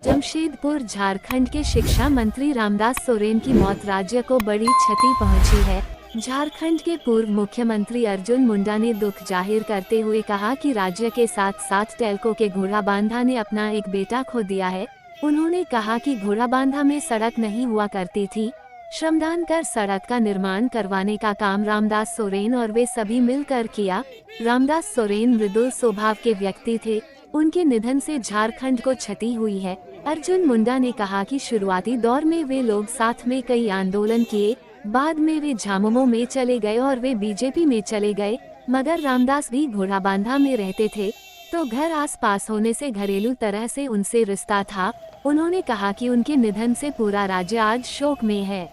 जमशेदपुर झारखंड के शिक्षा मंत्री रामदास सोरेन की मौत राज्य को बड़ी क्षति पहुंची है। झारखंड के पूर्व मुख्यमंत्री अर्जुन मुंडा ने दुख जाहिर करते हुए कहा कि राज्य के साथ साथ टेल्को के घोड़ाबांधा ने अपना एक बेटा खो दिया है। उन्होंने कहा कि घोड़ाबांधा में सड़क नहीं हुआ करती थी। श्रमदान कर सड़क का निर्माण करवाने का काम रामदास सोरेन और वे सभी मिलकर किया। रामदास सोरेन मृदुल स्वभाव के व्यक्ति थे। उनके निधन से झारखंड को क्षति हुई है। अर्जुन मुंडा ने कहा कि शुरुआती दौर में वे लोग साथ में कई आंदोलन किए, बाद में वे झामुमो में चले गए और वे बीजेपी में चले गए, मगर रामदास भी घोड़ाबांधा में रहते थे, तो घर आसपास होने से घरेलू तरह से उनसे रिश्ता था। उन्होंने कहा कि उनके निधन से पूरा राज्य आज शोक में है।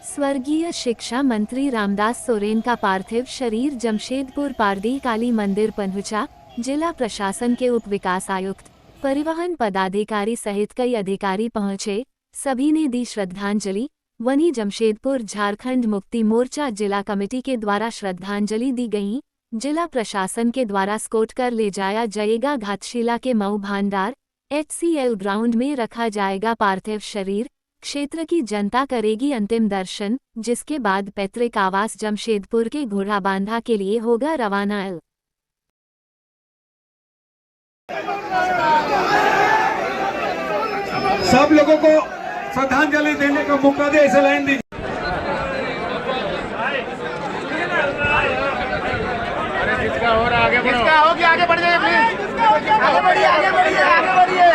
स्वर्गीय शिक्षा मंत्री रामदास सोरेन का पार्थिव शरीर जमशेदपुर पारदी काली मंदिर पहुंचा। जिला प्रशासन के उप विकास आयुक्त, परिवहन पदाधिकारी सहित कई अधिकारी पहुंचे। सभी ने दी श्रद्धांजलि। वहीं जमशेदपुर झारखंड मुक्ति मोर्चा जिला कमेटी के द्वारा श्रद्धांजलि दी गई। जिला प्रशासन के द्वारा स्कोट कर ले जाया जाएगा घाटशिला के मऊ भांडार HCL ग्राउंड में रखा जाएगा पार्थिव शरीर। क्षेत्र की जनता करेगी अंतिम दर्शन, जिसके बाद पैतृक आवास जमशेदपुर के घोड़ाबांधा के लिए होगा रवाना। सब लोगों को श्रद्धांजलि देने का मौका दे, ऐसे लाइन दीजिए। और आगे बढ़ो, आगे बढ़ जाइए प्लीज, आगे बढ़िए, आगे बढ़िए, आगे बढ़िए।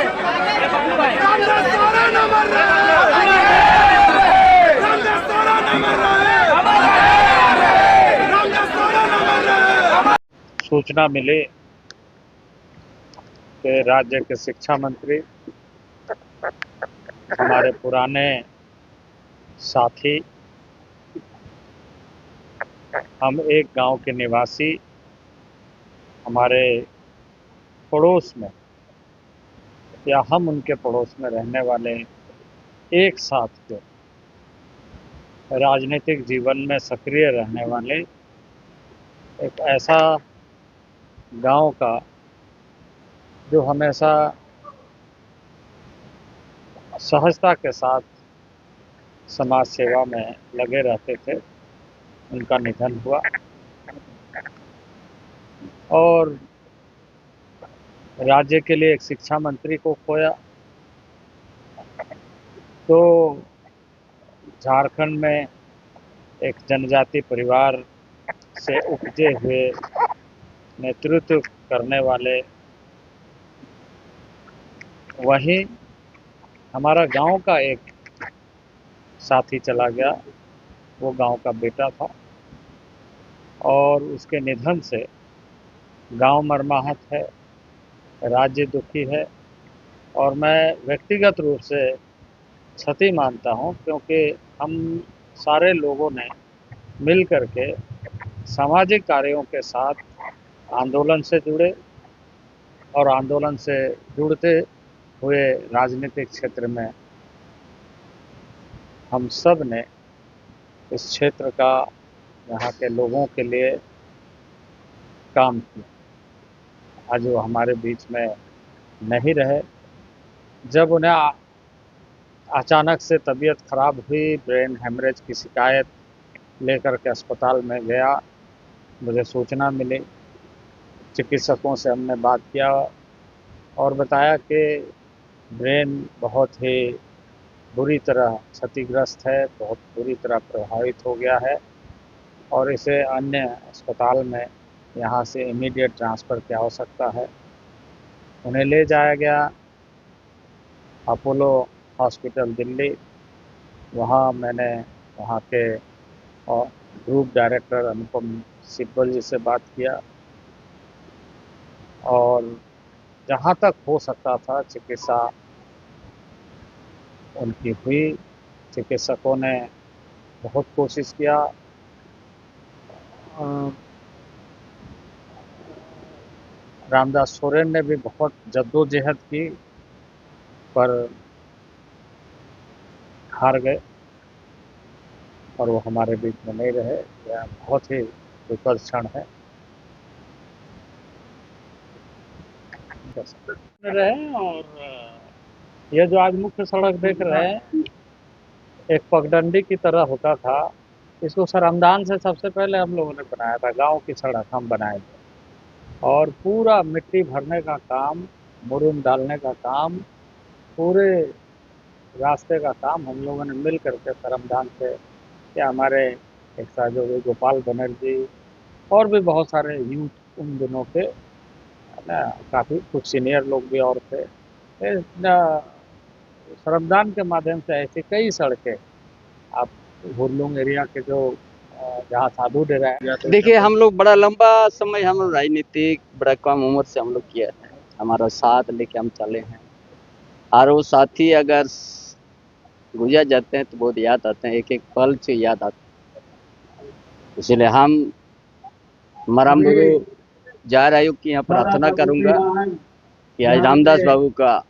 सूचना मिली कि राज्य के शिक्षा मंत्री, हमारे पुराने साथी, हम एक गांव के निवासी, हमारे पड़ोस में या हम उनके पड़ोस में रहने वाले एक साथ के राजनीतिक जीवन में सक्रिय रहने वाले एक ऐसा गांव का जो हमेशा सहजता के साथ समाज सेवा में लगे रहते थे, उनका निधन हुआ। और राज्य के लिए एक शिक्षा मंत्री को खोया, तो झारखंड में एक जनजाति परिवार से उपजे हुए नेतृत्व करने वाले, वहीं हमारा गांव का एक साथी चला गया, वो गांव का बेटा था और उसके निधन से गांव मर्माहत है, राज्य दुखी है और मैं व्यक्तिगत रूप से क्षति मानता हूं, क्योंकि हम सारे लोगों ने मिल करके सामाजिक कार्यों के साथ आंदोलन से जुड़े और आंदोलन से जुड़ते हुए राजनीतिक क्षेत्र में हम सब ने इस क्षेत्र का, यहाँ के लोगों के लिए काम किया। आज वो हमारे बीच में नहीं रहे। जब उन्हें अचानक से तबीयत खराब हुई, ब्रेन हेमरेज की शिकायत लेकर के अस्पताल में गया, मुझे सूचना मिली, चिकित्सकों से हमने बात किया और बताया कि ब्रेन बहुत ही बुरी तरह क्षतिग्रस्त है, बहुत बुरी तरह प्रभावित हो गया है और इसे अन्य अस्पताल में यहाँ से इमीडिएट ट्रांसफ़र की आवश्यकता है। उन्हें ले जाया गया अपोलो हॉस्पिटल दिल्ली। वहाँ मैंने वहाँ के ग्रुप डायरेक्टर अनुपम सिब्बल जी से बात किया और जहाँ तक हो सकता था चिकित्सा उनकी हुई। चिकित्सकों ने बहुत कोशिश किया। रामदास सोरेन ने भी बहुत जद्दोजहद की, पर हार गए और वो हमारे बीच में नहीं रहे। यह बहुत ही दुखद क्षण है। रहे और ये जो आज मुख्य सड़क देख रहे हैं, एक पगडंडी की तरह होता था। इसको श्रमदान से सबसे पहले हम लोगों ने बनाया था। गांव की सड़क हम बनाए थे और पूरा मिट्टी भरने का काम, मुरुम डालने का काम, पूरे रास्ते का काम हम लोगों ने मिल करके श्रमदान से, या हमारे एक सहयोगी गोपाल बनर्जी और भी बहुत सारे यूथ उन दिनों के, है ना, काफ़ी कुछ सीनियर लोग भी और थे। श्रमदान के माध्यम से ऐसी कई सड़कें, आप हुरलुंग एरिया के जो जहाँ साधु डेरा है, देखिए, हम लोग बड़ा लंबा समय हम लोग राजनीतिक बड़ा कम उम्र से हम लोग किया है। हमारा साथ लेके हम चले हैं और वो साथी अगर गुजर जाते हैं तो बहुत याद आते हैं, एक एक पल से याद आते हैं। इसलिए हम मराम गुरु जार आयोग की यहाँ प्रार्थना करूंगा कि आज रामदास बाबू का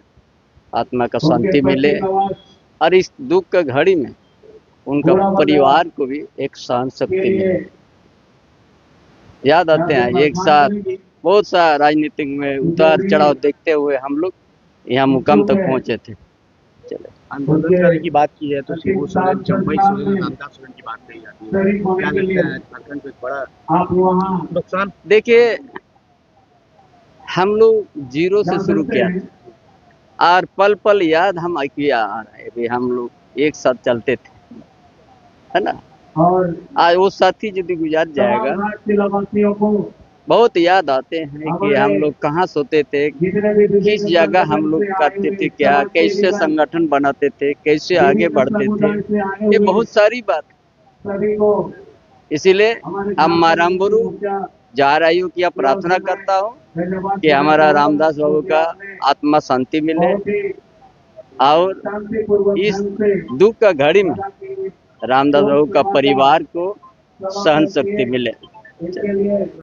आत्मा का शांति मिले और इस दुख का घड़ी में उनका परिवार को भी एक सहन शक्ति मिले। याद आते हैं एक साथ बहुत सा राजनीतिक में उतार चढ़ाव देखते हुए हम लोग यहाँ मुकाम तक पहुंचे थे। चले आंदोलन करने की बात की है तो शिबू सोरेन, चंपई सोरेन, रामदास सोरेन की बात कही जाती है। क्या लगता है झारखंड को एक बड़ा नुकसान? देखिए, हम लोग जीरो से शुरू किया और पल पल याद हम किया आ रहे हैं। अभी हम लोग एक साथ चलते थे, है ना। आज वो साथी यदि गुजर जाएगा, बहुत याद आते हैं कि हम लोग कहाँ सोते थे, किस जगह हम लोग करते थे, क्या कैसे संगठन बनाते थे, कैसे आगे बढ़ते थे, ये बहुत सारी बात। इसीलिए हम माराम गुरु जार आयु की प्रार्थना करता हूँ कि हमारा रामदास बाबू का आत्मा शांति मिले और इस दुख का घड़ी में रामदास बाबू का परिवार को सहन शक्ति मिले।